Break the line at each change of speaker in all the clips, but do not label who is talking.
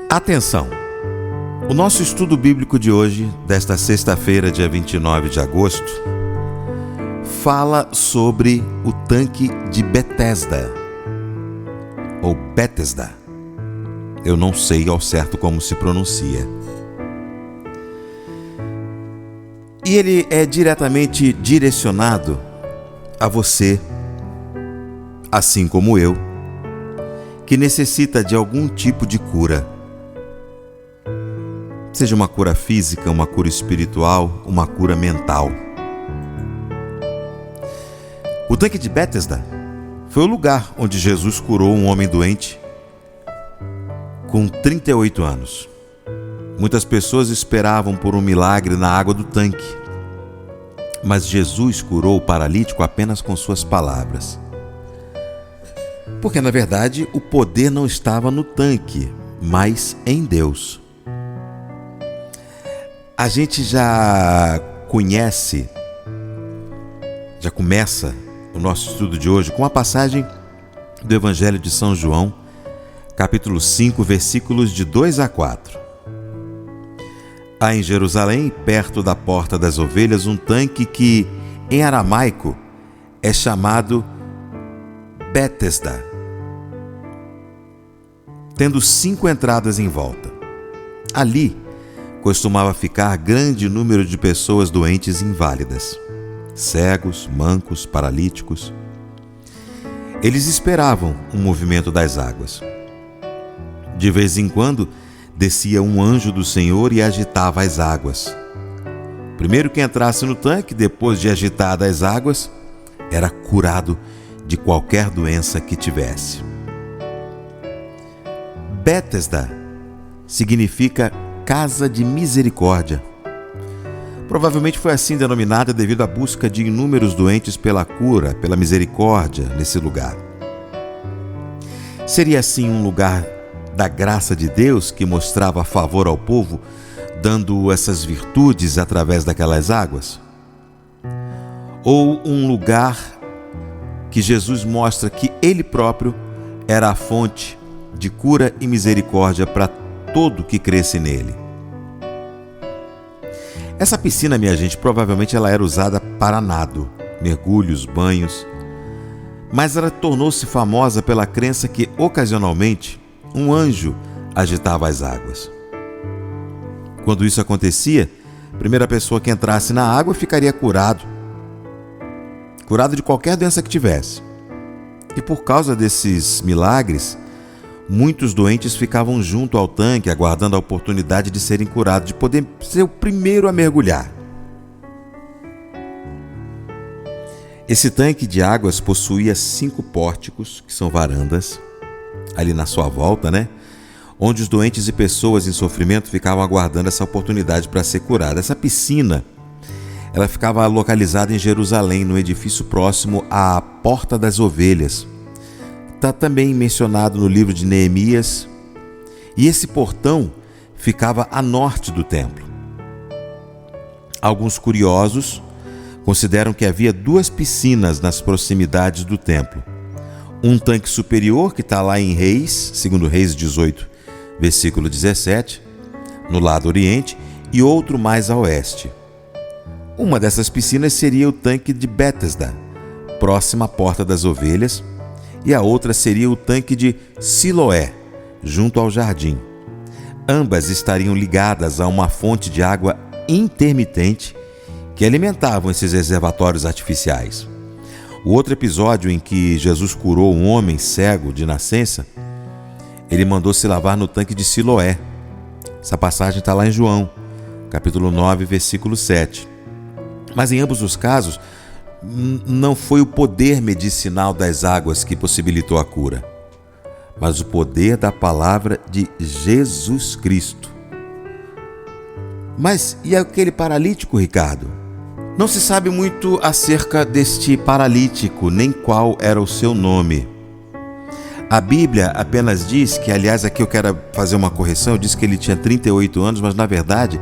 Atenção! O nosso estudo bíblico de hoje, desta sexta-feira, dia 29 de agosto, fala sobre o tanque de Betesda, ou Betesda. Eu não sei ao certo como se pronuncia. E ele é diretamente direcionado a você, assim como eu, que necessita de algum tipo de cura. Seja uma cura física, uma cura espiritual, uma cura mental. O tanque de Betesda foi o lugar onde Jesus curou um homem doente com 38 anos. Muitas pessoas esperavam por um milagre na água do tanque, mas Jesus curou o paralítico apenas com suas palavras. Porque, na verdade, o poder não estava no tanque, mas em Deus. A gente já começa o nosso estudo de hoje com a passagem do Evangelho de São João, capítulo 5, versículos de 2 a 4. Há em Jerusalém, perto da Porta das Ovelhas, um tanque que, em aramaico, é chamado Betesda, tendo 5 entradas em volta. Ali costumava ficar grande número de pessoas doentes e inválidas, cegos, mancos, paralíticos. Eles esperavam o movimento das águas. De vez em quando, descia um anjo do Senhor e agitava as águas. O primeiro que entrasse no tanque, depois de agitadas as águas, era curado de qualquer doença que tivesse. Betesda significa Casa de Misericórdia. Provavelmente foi assim denominada devido à busca de inúmeros doentes pela cura, pela misericórdia nesse lugar. Seria assim um lugar da graça de Deus que mostrava favor ao povo, dando essas virtudes através daquelas águas? Ou um lugar que Jesus mostra que Ele próprio era a fonte de cura e misericórdia para todo que cresce nele? Essa piscina, minha gente, provavelmente ela era usada para nado, mergulhos, banhos, mas ela tornou-se famosa pela crença que, ocasionalmente, um anjo agitava as águas. Quando isso acontecia, a primeira pessoa que entrasse na água ficaria curado de qualquer doença que tivesse. E por causa desses milagres, muitos doentes ficavam junto ao tanque, aguardando a oportunidade de serem curados, de poder ser o primeiro a mergulhar. Esse tanque de águas possuía 5 pórticos, que são varandas, ali na sua volta, onde os doentes e pessoas em sofrimento ficavam aguardando essa oportunidade para ser curada. Essa piscina, ela ficava localizada em Jerusalém, no edifício próximo à Porta das Ovelhas. Está também mencionado no livro de Neemias, e esse portão ficava a norte do templo. Alguns curiosos consideram que havia 2 piscinas nas proximidades do templo. Um tanque superior, que está lá em Reis, segundo Reis 18, versículo 17, no lado oriente, e outro mais a oeste. Uma dessas piscinas seria o tanque de Betesda, próxima à Porta das Ovelhas, e a outra seria o tanque de Siloé, junto ao jardim. Ambas estariam ligadas a uma fonte de água intermitente que alimentavam esses reservatórios artificiais. O outro episódio em que Jesus curou um homem cego de nascença, ele mandou se lavar no tanque de Siloé. Essa passagem está lá em João, capítulo 9, versículo 7. Mas em ambos os casos, não foi o poder medicinal das águas que possibilitou a cura, mas o poder da palavra de Jesus Cristo. Mas e aquele paralítico, Ricardo? Não se sabe muito acerca deste paralítico, nem qual era o seu nome. A Bíblia apenas diz que, aliás, aqui eu quero fazer uma correção, diz que ele tinha 38 anos, mas na verdade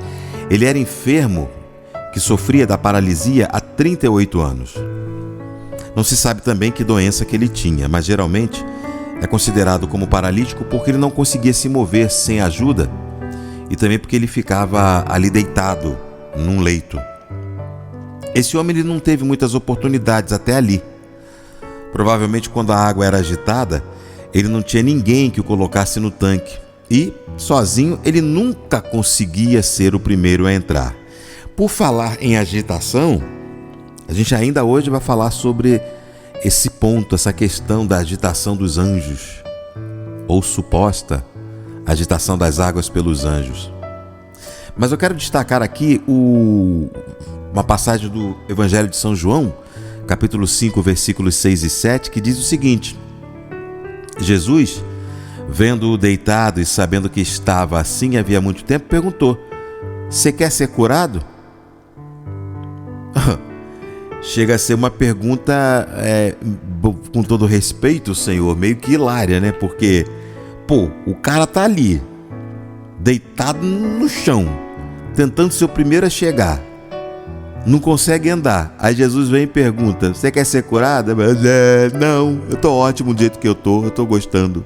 ele era enfermo, que sofria da paralisia há 38 anos. Não se sabe também que doença que ele tinha, mas geralmente é considerado como paralítico porque ele não conseguia se mover sem ajuda e também porque ele ficava ali deitado num leito. Esse homem ele não teve muitas oportunidades até ali. Provavelmente quando a água era agitada, ele não tinha ninguém que o colocasse no tanque e, sozinho, ele nunca conseguia ser o primeiro a entrar. Por falar em agitação, a gente ainda hoje vai falar sobre esse ponto, essa questão da agitação dos anjos, ou suposta agitação das águas pelos anjos. Mas eu quero destacar aqui uma passagem do Evangelho de São João, capítulo 5, versículos 6 e 7, que diz o seguinte: Jesus, vendo-o deitado e sabendo que estava assim havia muito tempo, perguntou: "Você quer ser curado?" Chega a ser uma pergunta, com todo respeito, Senhor, meio que hilária, né? Porque, o cara tá ali, deitado no chão, tentando ser o primeiro a chegar, não consegue andar. Aí Jesus vem e pergunta: "Você quer ser curado?" Não, eu tô ótimo do jeito que eu tô gostando.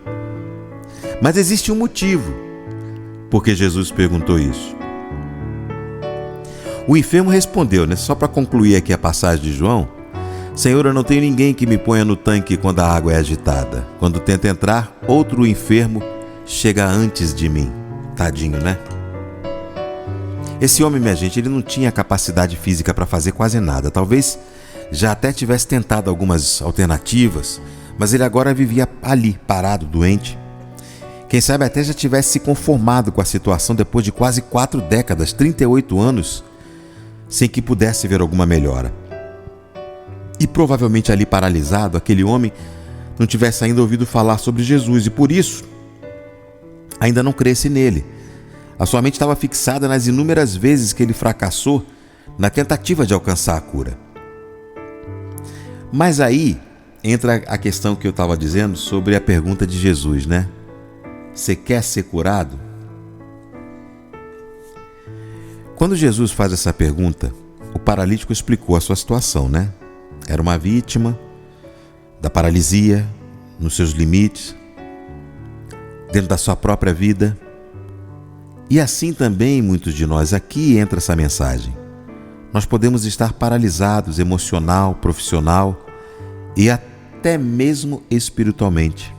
Mas existe um motivo porque Jesus perguntou isso. O enfermo respondeu, só para concluir aqui a passagem de João: "Senhor, eu não tenho ninguém que me ponha no tanque quando a água é agitada. Quando tento entrar, outro enfermo chega antes de mim." Tadinho, né? Esse homem, minha gente, ele não tinha capacidade física para fazer quase nada. Talvez já até tivesse tentado algumas alternativas, mas ele agora vivia ali, parado, doente. Quem sabe até já tivesse se conformado com a situação depois de quase 4 décadas, 38 anos, sem que pudesse ver alguma melhora. E provavelmente ali paralisado, aquele homem não tivesse ainda ouvido falar sobre Jesus e por isso ainda não cresce nele. A sua mente estava fixada nas inúmeras vezes que ele fracassou na tentativa de alcançar a cura. Mas aí entra a questão que eu estava dizendo sobre a pergunta de Jesus, Você quer ser curado? Quando Jesus faz essa pergunta, o paralítico explicou a sua situação, Era uma vítima da paralisia, nos seus limites, dentro da sua própria vida. E assim também muitos de nós, aqui entra essa mensagem. Nós podemos estar paralisados emocional, profissional e até mesmo espiritualmente.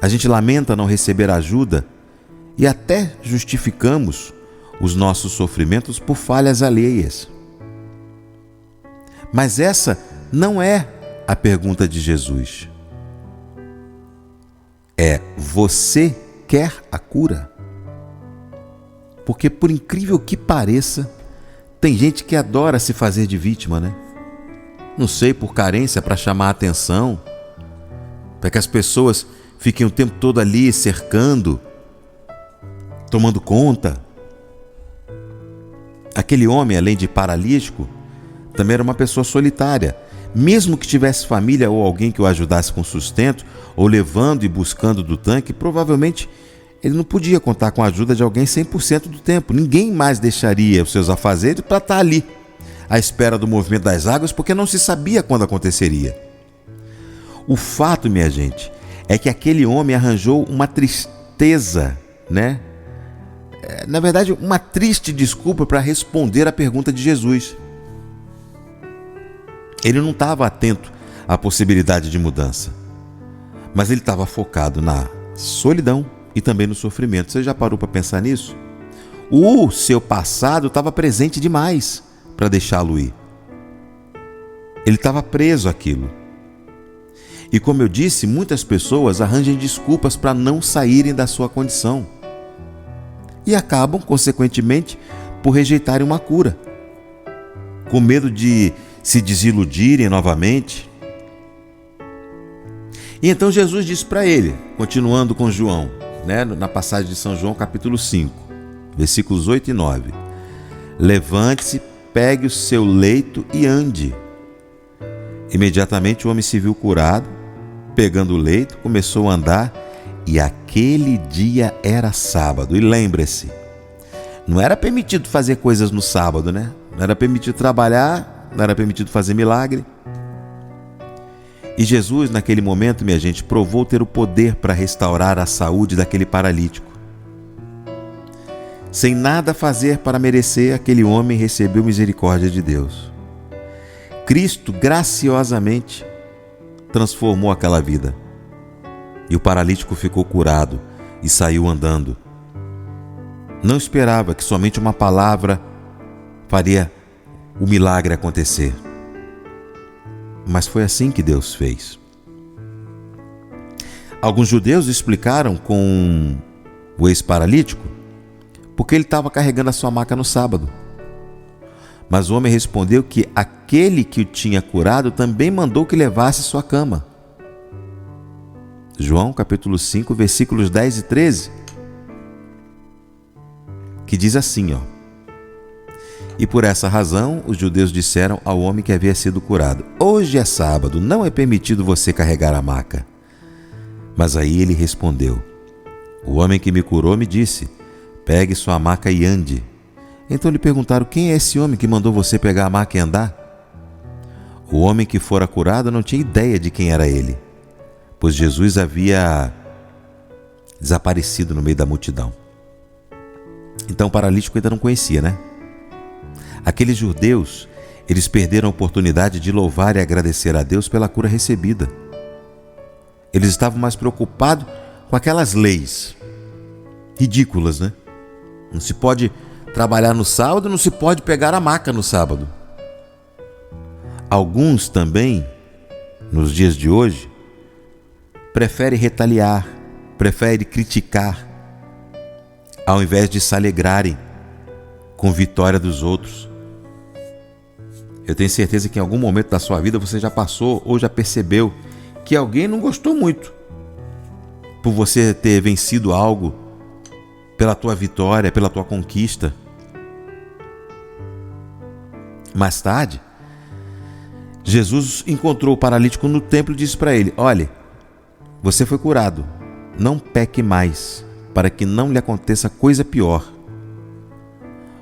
A gente lamenta não receber ajuda e até justificamos os nossos sofrimentos por falhas alheias. Mas essa não é a pergunta de Jesus. Você quer a cura? Porque, por incrível que pareça, tem gente que adora se fazer de vítima, Não sei, por carência, para chamar a atenção, para que as pessoas fiquem o tempo todo ali cercando, tomando conta. Aquele homem, além de paralítico, também era uma pessoa solitária. Mesmo que tivesse família ou alguém que o ajudasse com sustento, ou levando e buscando do tanque, provavelmente ele não podia contar com a ajuda de alguém 100% do tempo. Ninguém mais deixaria os seus afazeres para estar ali, à espera do movimento das águas, porque não se sabia quando aconteceria. O fato, minha gente, é que aquele homem arranjou uma tristeza, Na verdade, uma triste desculpa para responder à pergunta de Jesus. Ele não estava atento à possibilidade de mudança, mas ele estava focado na solidão e também no sofrimento. Você já parou para pensar nisso? O seu passado estava presente demais para deixá-lo ir. Ele estava preso àquilo. E como eu disse, muitas pessoas arranjam desculpas para não saírem da sua condição e acabam, consequentemente, por rejeitarem uma cura, com medo de se desiludirem novamente. E então Jesus disse para ele, continuando com João, na passagem de São João, capítulo 5, versículos 8 e 9: "Levante-se, pegue o seu leito e ande." Imediatamente o homem se viu curado, pegando o leito, começou a andar, e aquele dia era sábado. E lembre-se, não era permitido fazer coisas no sábado, Não era permitido trabalhar, não era permitido fazer milagre. E Jesus, naquele momento, minha gente, provou ter o poder para restaurar a saúde daquele paralítico. Sem nada fazer para merecer, aquele homem recebeu misericórdia de Deus. Cristo, graciosamente, transformou aquela vida. E o paralítico ficou curado e saiu andando. Não esperava que somente uma palavra faria o milagre acontecer. Mas foi assim que Deus fez. Alguns judeus explicaram com o ex-paralítico porque ele estava carregando a sua maca no sábado. Mas o homem respondeu que aquele que o tinha curado também mandou que levasse sua cama. João capítulo 5, versículos 10 e 13, que diz assim, ó: E por essa razão os judeus disseram ao homem que havia sido curado: Hoje é sábado, não é permitido você carregar a maca. Mas aí ele respondeu: O homem que me curou me disse: Pegue sua maca e ande. Então lhe perguntaram: Quem é esse homem que mandou você pegar a maca e andar? O homem que fora curado não tinha ideia de quem era ele, pois Jesus havia desaparecido no meio da multidão. Então o paralítico ainda não conhecia, né? Aqueles judeus, eles perderam a oportunidade de louvar e agradecer a Deus pela cura recebida. Eles estavam mais preocupados com aquelas leis ridículas, né? Não se pode trabalhar no sábado, não se pode pegar a maca no sábado. Alguns também, nos dias de hoje, preferem retaliar, preferem criticar, ao invés de se alegrarem com a vitória dos outros. Eu tenho certeza que em algum momento da sua vida você já passou ou já percebeu que alguém não gostou muito por você ter vencido algo, pela tua vitória, pela tua conquista. Mais tarde, Jesus encontrou o paralítico no templo e disse para ele: Olhe, você foi curado, não peque mais, para que não lhe aconteça coisa pior.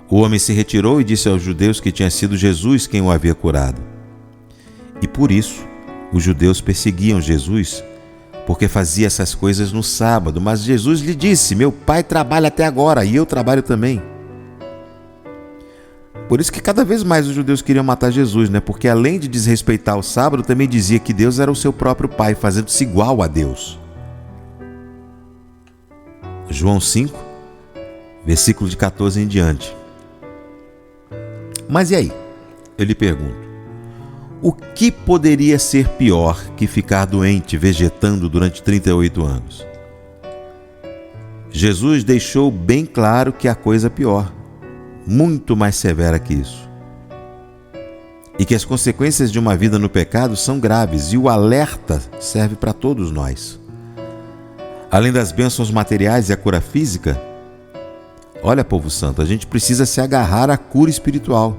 O homem se retirou e disse aos judeus que tinha sido Jesus quem o havia curado. E por isso, os judeus perseguiam Jesus, porque fazia essas coisas no sábado. Mas Jesus lhe disse: Meu pai trabalha até agora e eu trabalho também. Por isso que cada vez mais os judeus queriam matar Jesus, né? Porque além de desrespeitar o sábado, também dizia que Deus era o seu próprio pai, fazendo-se igual a Deus. João 5, versículo de 14 em diante. Mas e aí? Eu lhe pergunto, o que poderia ser pior que ficar doente vegetando durante 38 anos? Jesus deixou bem claro que há coisa pior, muito mais severa que isso. E que as consequências de uma vida no pecado são graves, e o alerta serve para todos nós. Além das bênçãos materiais e a cura física, olha, povo santo, a gente precisa se agarrar à cura espiritual.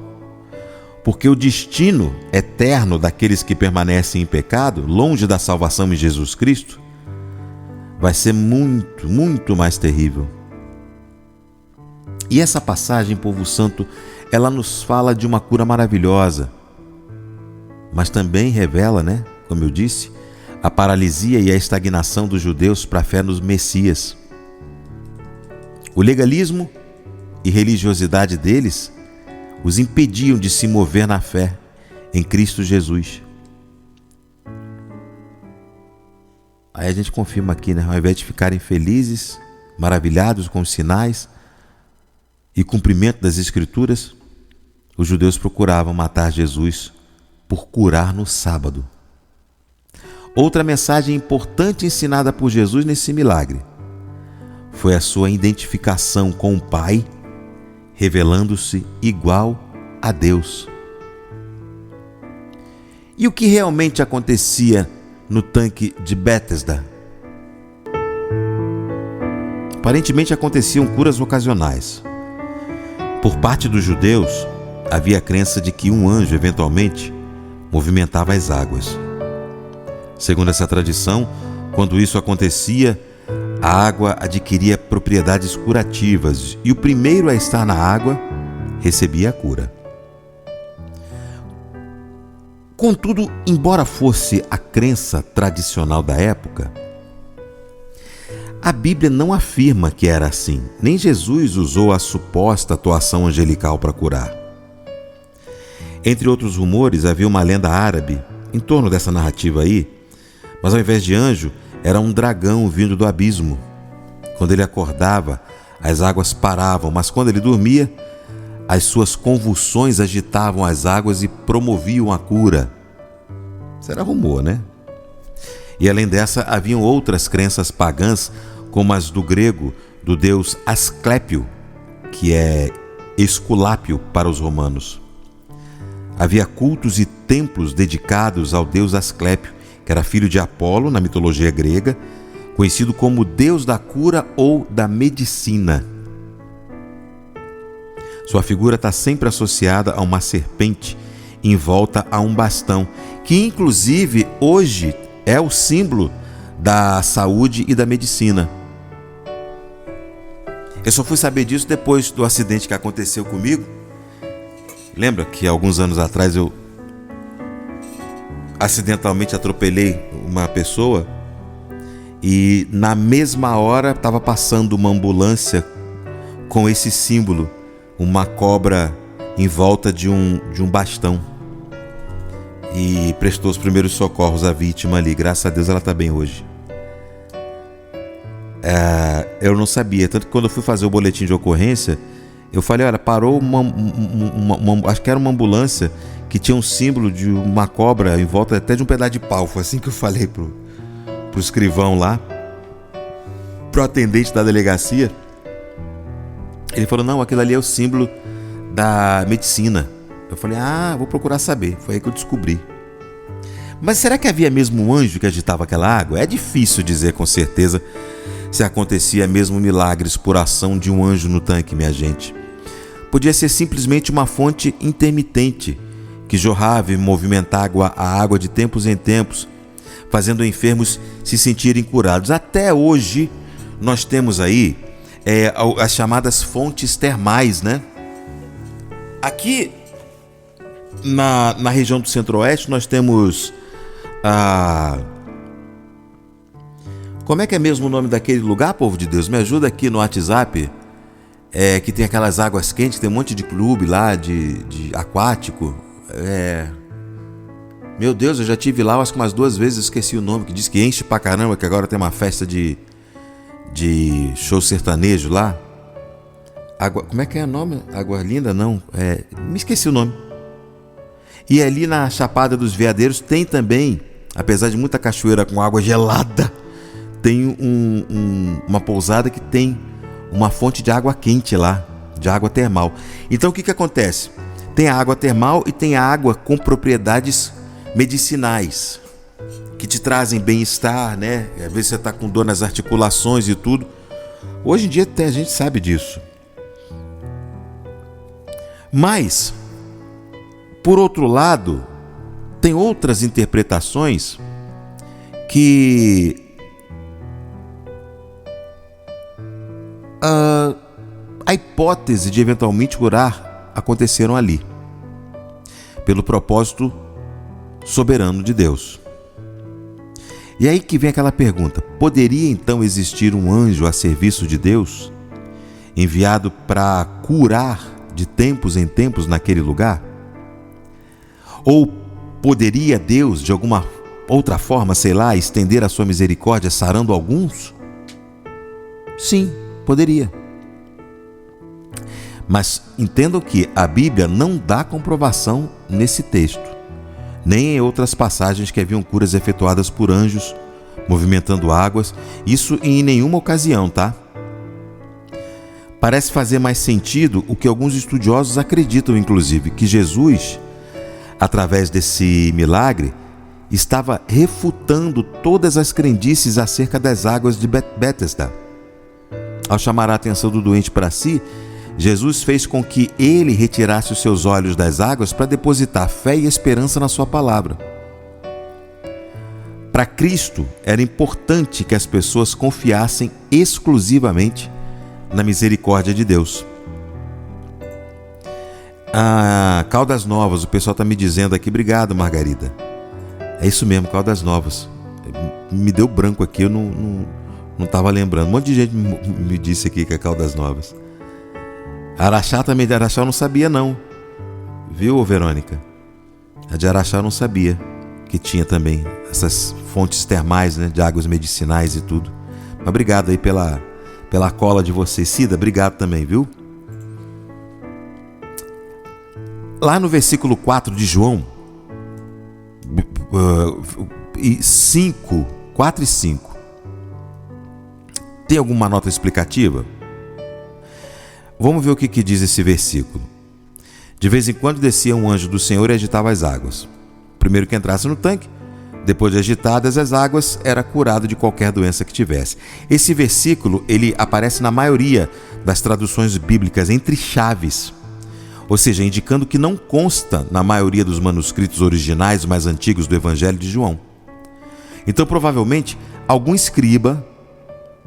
Porque o destino eterno daqueles que permanecem em pecado, longe da salvação em Jesus Cristo, vai ser muito, muito mais terrível. E essa passagem, povo santo, ela nos fala de uma cura maravilhosa, mas também revela, né, como eu disse, a paralisia e a estagnação dos judeus para a fé nos Messias. O legalismo e religiosidade deles os impediam de se mover na fé em Cristo Jesus. Aí a gente confirma aqui, né? Ao invés de ficarem felizes, maravilhados com os sinais e cumprimento das Escrituras, os judeus procuravam matar Jesus por curar no sábado. Outra mensagem importante ensinada por Jesus nesse milagre foi a sua identificação com o Pai, revelando-se igual a Deus. E o que realmente acontecia no tanque de Betesda? Aparentemente aconteciam curas ocasionais. Por parte dos judeus, havia a crença de que um anjo, eventualmente, movimentava as águas. Segundo essa tradição, quando isso acontecia, a água adquiria propriedades curativas e o primeiro a estar na água recebia a cura. Contudo, embora fosse a crença tradicional da época, a Bíblia não afirma que era assim, nem Jesus usou a suposta atuação angelical para curar. Entre outros rumores, havia uma lenda árabe em torno dessa narrativa aí, mas ao invés de anjo, era um dragão vindo do abismo. Quando ele acordava, as águas paravam, mas quando ele dormia, as suas convulsões agitavam as águas e promoviam a cura. Isso era rumor, né? E além dessa, haviam outras crenças pagãs, como as do grego, do deus Asclépio, que é Esculápio para os romanos. Havia cultos e templos dedicados ao deus Asclépio, que era filho de Apolo na mitologia grega, conhecido como deus da cura ou da medicina. Sua figura está sempre associada a uma serpente envolta a um bastão, que inclusive hoje é o símbolo da saúde e da medicina. Eu só fui saber disso depois do acidente que aconteceu comigo. Lembra que alguns anos atrás eu acidentalmente atropelei uma pessoa e na mesma hora estava passando uma ambulância com esse símbolo, uma cobra em volta de um bastão, e prestou os primeiros socorros à vítima ali. Graças a Deus ela está bem hoje. Eu não sabia, tanto que quando eu fui fazer o boletim de ocorrência, eu falei, olha, parou acho que era uma ambulância que tinha um símbolo de uma cobra em volta até de um pedaço de pau. Foi assim que eu falei pro escrivão lá, pro atendente da delegacia. Ele falou, não, aquilo ali é o símbolo da medicina. Eu falei, vou procurar saber. Foi aí que eu descobri. Mas será que havia mesmo um anjo que agitava aquela água? É difícil dizer com certeza se acontecia mesmo milagres por ação de um anjo no tanque, minha gente. Podia ser simplesmente uma fonte intermitente que jorrava e movimentava a água de tempos em tempos, fazendo enfermos se sentirem curados. Até hoje nós temos aí as chamadas fontes termais, né? Aqui na região do Centro-Oeste nós temos como é que é mesmo o nome daquele lugar, povo de Deus? Me ajuda aqui no WhatsApp, que tem aquelas águas quentes, tem um monte de clube lá de aquático. Meu Deus, eu já tive lá, acho que umas 2 vezes, esqueci o nome, que diz que enche pra caramba, que agora tem uma festa de show sertanejo lá. Como é que é o nome? Água Linda? Não, me esqueci o nome. E ali na Chapada dos Veadeiros tem também, apesar de muita cachoeira com água gelada, tem uma pousada que tem uma fonte de água quente lá, de água termal. Então o que acontece? Tem a água termal e tem a água com propriedades medicinais, que te trazem bem-estar, né? Às vezes você está com dor nas articulações e tudo. Hoje em dia a gente sabe disso. Mas, por outro lado, tem outras interpretações que a hipótese de eventualmente curar aconteceram ali, pelo propósito soberano de Deus. E aí que vem aquela pergunta: poderia então existir um anjo a serviço de Deus, enviado para curar de tempos em tempos naquele lugar? Ou poderia Deus, de alguma outra forma, estender a sua misericórdia sarando alguns? Sim, poderia. Mas entendam que a Bíblia não dá comprovação nesse texto, nem em outras passagens que haviam curas efetuadas por anjos, movimentando águas, isso em nenhuma ocasião, tá? Parece fazer mais sentido o que alguns estudiosos acreditam, inclusive, que Jesus, através desse milagre, estava refutando todas as crendices acerca das águas de Betesda. Ao chamar a atenção do doente para si, Jesus fez com que ele retirasse os seus olhos das águas para depositar fé e esperança na sua palavra. Para Cristo, era importante que as pessoas confiassem exclusivamente na misericórdia de Deus. Caldas Novas, o pessoal está me dizendo aqui. Obrigado, Margarida. É isso mesmo, Caldas Novas. Me deu branco aqui, eu não estava lembrando. Um monte de gente me disse aqui que é Caldas Novas. Araxá também, de Araxá eu não sabia não. Viu, Verônica? A de Araxá eu não sabia que tinha também essas fontes termais, né, de águas medicinais e tudo. Mas obrigado aí pela cola de vocês. Cida, obrigado também, viu? Lá no versículo 4 de João, 4 e 5, tem alguma nota explicativa? Vamos ver o que diz esse versículo. De vez em quando descia um anjo do Senhor e agitava as águas. Primeiro que entrasse no tanque, depois de agitadas as águas, era curado de qualquer doença que tivesse. Esse versículo, ele aparece na maioria das traduções bíblicas entre chaves, ou seja, indicando que não consta na maioria dos manuscritos originais mais antigos do Evangelho de João. Então, provavelmente, algum escriba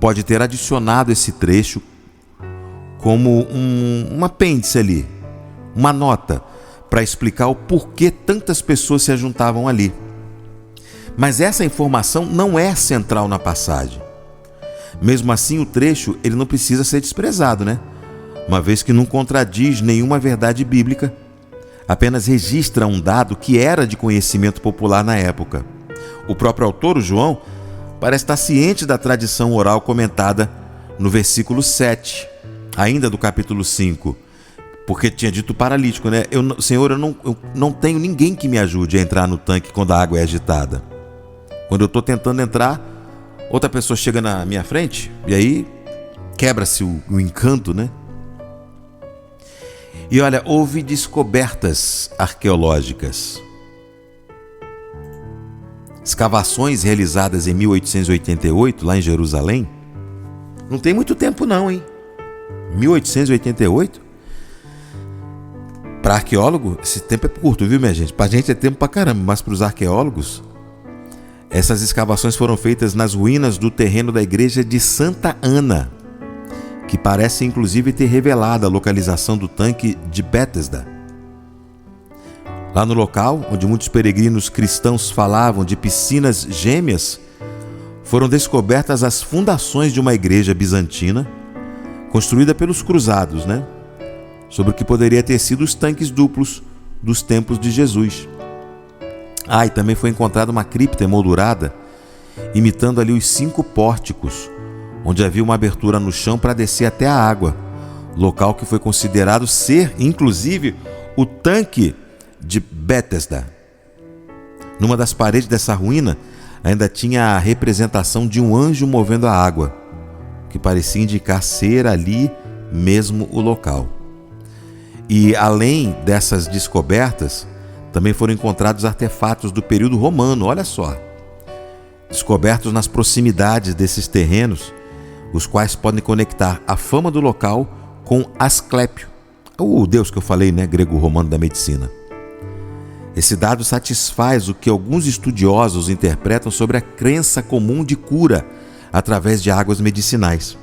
pode ter adicionado esse trecho como um apêndice ali, uma nota, para explicar o porquê tantas pessoas se ajuntavam ali. Mas essa informação não é central na passagem. Mesmo assim, o trecho ele não precisa ser desprezado, né? Uma vez que não contradiz nenhuma verdade bíblica, apenas registra um dado que era de conhecimento popular na época. O próprio autor, o João, parece estar ciente da tradição oral comentada no versículo 7, ainda do capítulo 5, porque tinha dito paralítico, né? Senhor, eu não tenho ninguém que me ajude a entrar no tanque quando a água é agitada. Quando eu estou tentando entrar, outra pessoa chega na minha frente e aí quebra-se o encanto, né? E olha, houve descobertas arqueológicas. Escavações realizadas em 1888, lá em Jerusalém. Não tem muito tempo não, hein? 1888? Para arqueólogo, esse tempo é curto, viu, minha gente? Para a gente é tempo pra caramba, mas para os arqueólogos, essas escavações foram feitas nas ruínas do terreno da igreja de Santa Ana, que parece inclusive ter revelado a localização do tanque de Betesda. Lá no local, onde muitos peregrinos cristãos falavam de piscinas gêmeas, foram descobertas as fundações de uma igreja bizantina, construída pelos cruzados, né? Sobre o que poderia ter sido os tanques duplos dos tempos de Jesus. E também foi encontrada uma cripta emoldurada, imitando ali os 5 pórticos, onde havia uma abertura no chão para descer até a água, local que foi considerado ser, inclusive, o tanque de Betesda. Numa das paredes dessa ruína, ainda tinha a representação de um anjo movendo a água, que parecia indicar ser ali mesmo o local. E além dessas descobertas, também foram encontrados artefatos do período romano, olha só, descobertos nas proximidades desses terrenos, os quais podem conectar a fama do local com Asclépio, o deus que eu falei, né, grego-romano da medicina. Esse dado satisfaz o que alguns estudiosos interpretam sobre a crença comum de cura através de águas medicinais.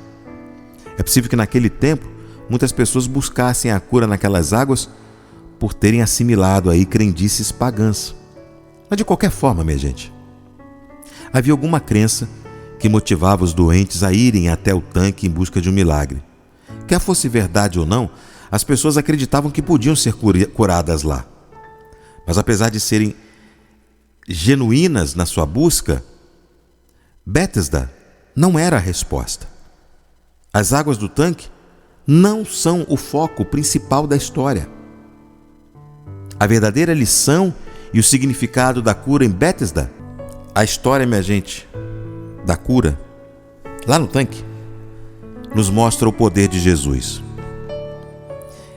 É possível que naquele tempo muitas pessoas buscassem a cura naquelas águas por terem assimilado aí crendices pagãs. Mas de qualquer forma, minha gente, havia alguma crença que motivava os doentes a irem até o tanque em busca de um milagre. Quer fosse verdade ou não, as pessoas acreditavam que podiam ser curadas lá. Mas apesar de serem genuínas na sua busca, Betesda não era a resposta. As águas do tanque não são o foco principal da história. A verdadeira lição e o significado da cura em Betesda, a história, minha gente, da cura, lá no tanque, nos mostra o poder de Jesus.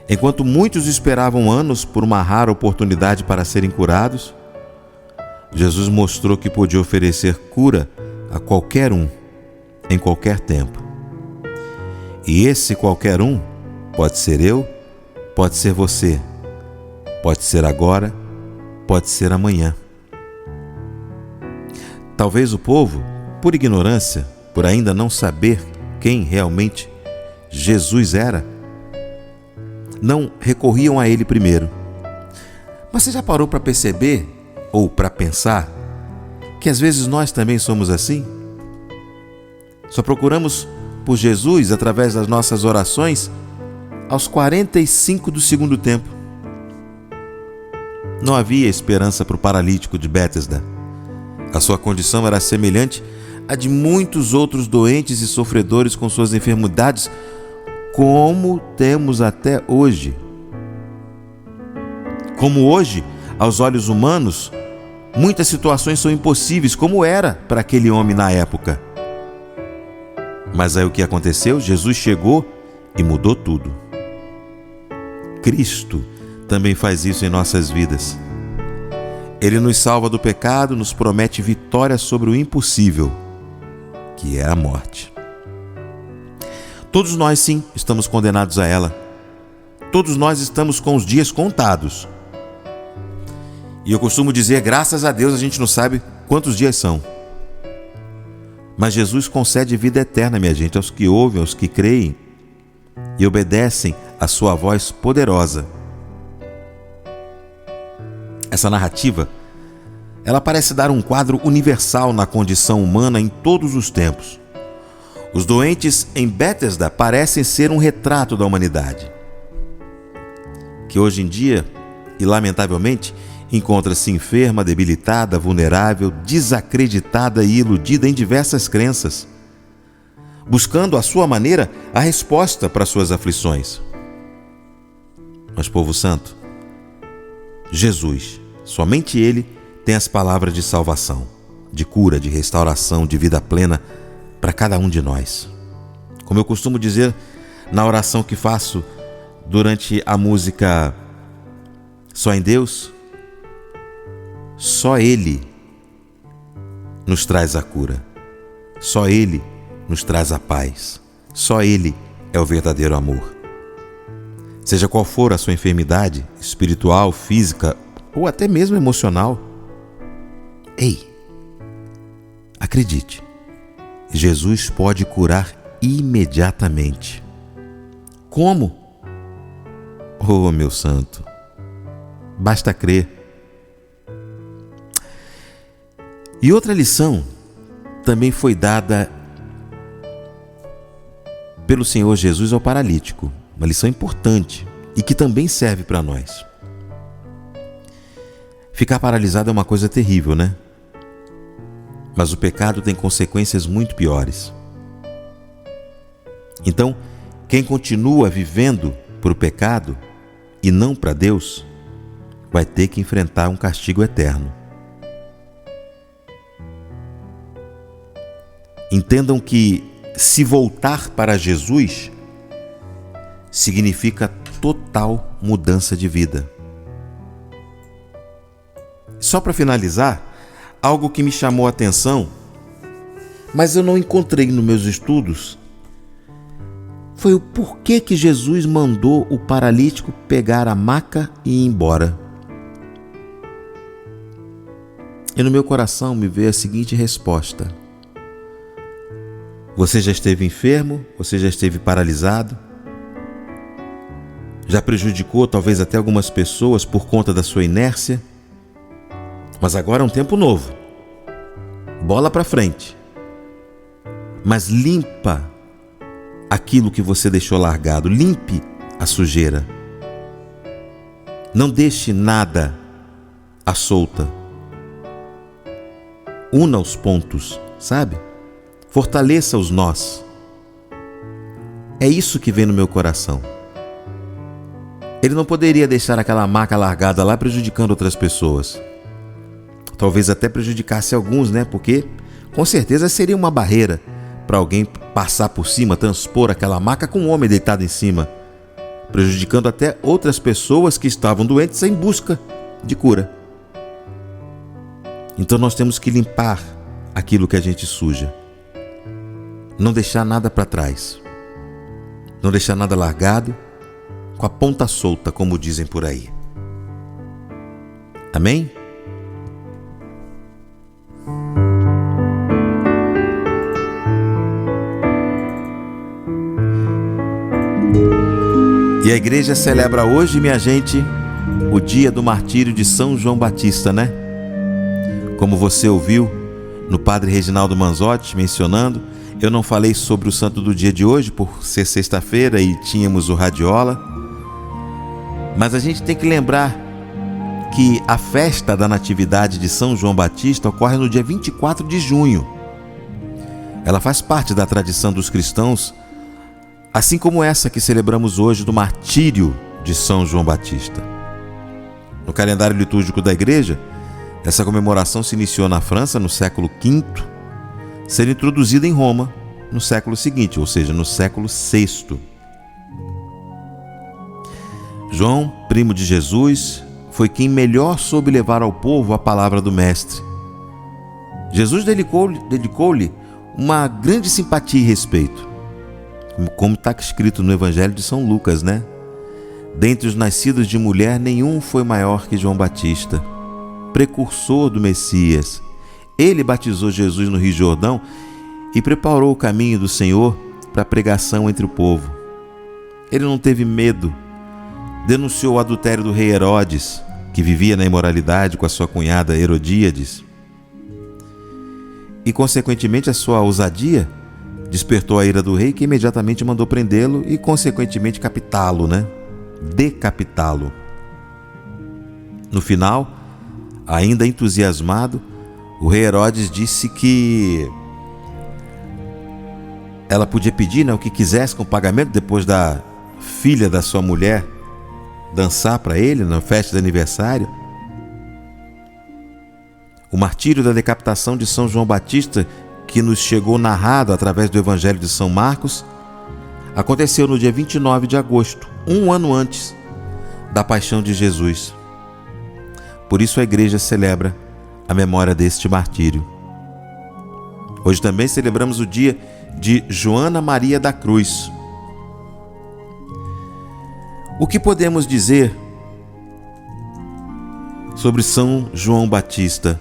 Enquanto muitos esperavam anos por uma rara oportunidade para serem curados, Jesus mostrou que podia oferecer cura a qualquer um, em qualquer tempo. E esse qualquer um pode ser eu, pode ser você, pode ser agora, pode ser amanhã. Talvez o povo, por ignorância, por ainda não saber quem realmente Jesus era, não recorriam a ele primeiro. Mas você já parou para perceber, ou para pensar, que às vezes nós também somos assim? Só procuramos por Jesus através das nossas orações aos 45 do segundo tempo. Não havia esperança para o paralítico de Betesda. A sua condição era semelhante à de muitos outros doentes e sofredores com suas enfermidades, como temos até hoje. Como hoje, aos olhos humanos, muitas situações são impossíveis, como era para aquele homem na época. Mas aí o que aconteceu? Jesus chegou e mudou tudo. Cristo também faz isso em nossas vidas. Ele nos salva do pecado, nos promete vitória sobre o impossível, que é a morte. Todos nós, sim, estamos condenados a ela. Todos nós estamos com os dias contados. E eu costumo dizer, graças a Deus, a gente não sabe quantos dias são. Mas Jesus concede vida eterna, minha gente, aos que ouvem, aos que creem e obedecem à sua voz poderosa. Essa narrativa, ela parece dar um quadro universal na condição humana em todos os tempos. Os doentes em Betesda parecem ser um retrato da humanidade, que hoje em dia, e lamentavelmente, encontra-se enferma, debilitada, vulnerável, desacreditada e iludida em diversas crenças, buscando à sua maneira a resposta para suas aflições. Mas, povo santo, Jesus, somente Ele tem as palavras de salvação, de cura, de restauração, de vida plena para cada um de nós. Como eu costumo dizer na oração que faço durante a música Só em Deus, só Ele nos traz a cura, só Ele nos traz a paz, só Ele é o verdadeiro amor. Seja qual for a sua enfermidade, espiritual, física ou até mesmo emocional, ei, acredite, Jesus pode curar imediatamente. Como? Oh, meu santo, basta crer. E outra lição também foi dada pelo Senhor Jesus ao paralítico, uma lição importante e que também serve para nós. Ficar paralisado é uma coisa terrível, né? Mas o pecado tem consequências muito piores. Então, quem continua vivendo para o pecado e não para Deus, vai ter que enfrentar um castigo eterno. Entendam que se voltar para Jesus significa total mudança de vida. Só para finalizar, algo que me chamou a atenção, mas eu não encontrei nos meus estudos, foi o porquê que Jesus mandou o paralítico pegar a maca e ir embora. E no meu coração me veio a seguinte resposta: você já esteve enfermo, você já esteve paralisado, já prejudicou talvez até algumas pessoas por conta da sua inércia, mas agora é um tempo novo, bola para frente, mas limpa aquilo que você deixou largado, limpe a sujeira, não deixe nada à solta, una os pontos, sabe? Fortaleça os nós. É isso que vem no meu coração. Ele não poderia deixar aquela maca largada lá prejudicando outras pessoas. Talvez até prejudicasse alguns, né? Porque com certeza seria uma barreira para alguém passar por cima, transpor aquela maca com um homem deitado em cima, prejudicando até outras pessoas que estavam doentes em busca de cura. Então nós temos que limpar aquilo que a gente suja. Não deixar nada para trás. Não deixar nada largado, com a ponta solta, como dizem por aí. Amém? E a igreja celebra hoje, minha gente, o dia do martírio de São João Batista, né? Como você ouviu no Padre Reginaldo Manzotti mencionando, eu não falei sobre o santo do dia de hoje por ser sexta-feira e tínhamos o Radiola, mas a gente tem que lembrar que a festa da Natividade de São João Batista ocorre no dia 24 de junho. Ela faz parte da tradição dos cristãos, assim como essa que celebramos hoje do martírio de São João Batista. No calendário litúrgico da igreja, essa comemoração se iniciou na França no século V, sendo introduzida em Roma no século seguinte, ou seja, no século VI. João, primo de Jesus, foi quem melhor soube levar ao povo a palavra do Mestre. Jesus dedicou-lhe uma grande simpatia e respeito, como está escrito no Evangelho de São Lucas, né? Dentre os nascidos de mulher, nenhum foi maior que João Batista, precursor do Messias. Ele batizou Jesus no Rio Jordão e preparou o caminho do Senhor para a pregação entre o povo. Ele não teve medo, denunciou o adultério do rei Herodes, que vivia na imoralidade com a sua cunhada Herodíades. E, consequentemente, a sua ousadia despertou a ira do rei, que imediatamente mandou prendê-lo e, consequentemente, decapitá-lo. No final, ainda entusiasmado, o rei Herodes disse que ela podia pedir o que quisesse com pagamento, depois da filha da sua mulher dançar para ele na festa de aniversário. O martírio da decapitação de São João Batista, que nos chegou narrado através do Evangelho de São Marcos, aconteceu no dia 29 de agosto, um ano antes da paixão de Jesus. Por isso a igreja celebra a memória deste martírio. Hoje também celebramos o dia de Joana Maria da Cruz. O que podemos dizer sobre São João Batista?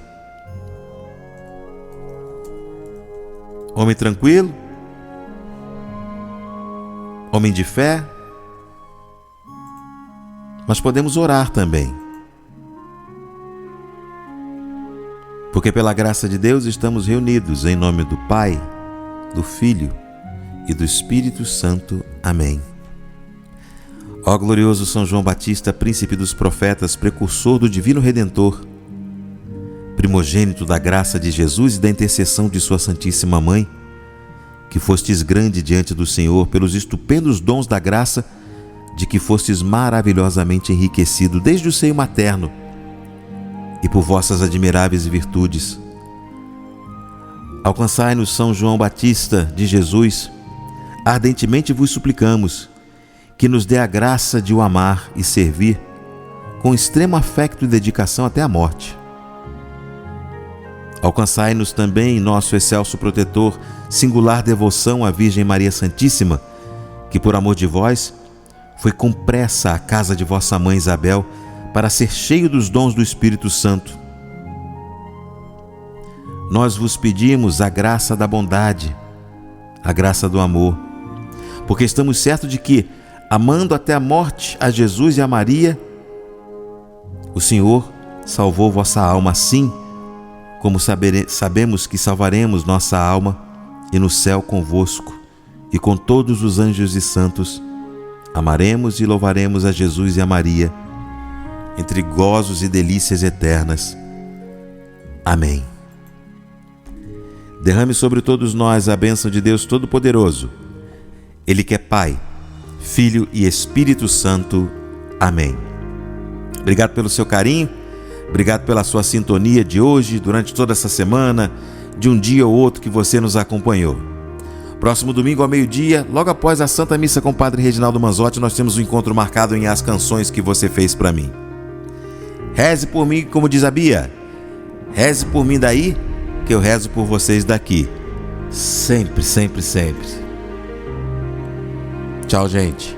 Homem tranquilo, homem de fé, mas podemos orar também, porque pela graça de Deus estamos reunidos em nome do Pai, do Filho e do Espírito Santo. Amém. Ó glorioso São João Batista, príncipe dos profetas, precursor do divino Redentor, primogênito da graça de Jesus e da intercessão de sua Santíssima Mãe, que fostes grande diante do Senhor pelos estupendos dons da graça de que fostes maravilhosamente enriquecido desde o seio materno e por vossas admiráveis virtudes. Alcançai-nos, São João Batista de Jesus, ardentemente vos suplicamos que nos dê a graça de o amar e servir com extremo afecto e dedicação até a morte. Alcançai-nos também, nosso excelso protetor, singular devoção à Virgem Maria Santíssima, que por amor de vós foi com pressa à casa de vossa mãe Isabel para ser cheio dos dons do Espírito Santo. Nós vos pedimos a graça da bondade, a graça do amor, porque estamos certos de que, amando até a morte a Jesus e a Maria, o Senhor salvou vossa alma, assim como sabemos que salvaremos nossa alma e no céu convosco e com todos os anjos e santos amaremos e louvaremos a Jesus e a Maria entre gozos e delícias eternas. Amém. Derrame sobre todos nós a bênção de Deus Todo-Poderoso, Ele que é Pai, Filho e Espírito Santo. Amém. Obrigado pelo seu carinho, obrigado pela sua sintonia de hoje, durante toda essa semana, de um dia ou outro que você nos acompanhou. Próximo domingo ao meio-dia, logo após a Santa Missa com o Padre Reginaldo Manzotti, nós temos um encontro marcado em As Canções que Você Fez para Mim. Reze por mim, como diz a Bia. Reze por mim daí, que eu rezo por vocês daqui. Sempre, sempre, sempre. Tchau, gente.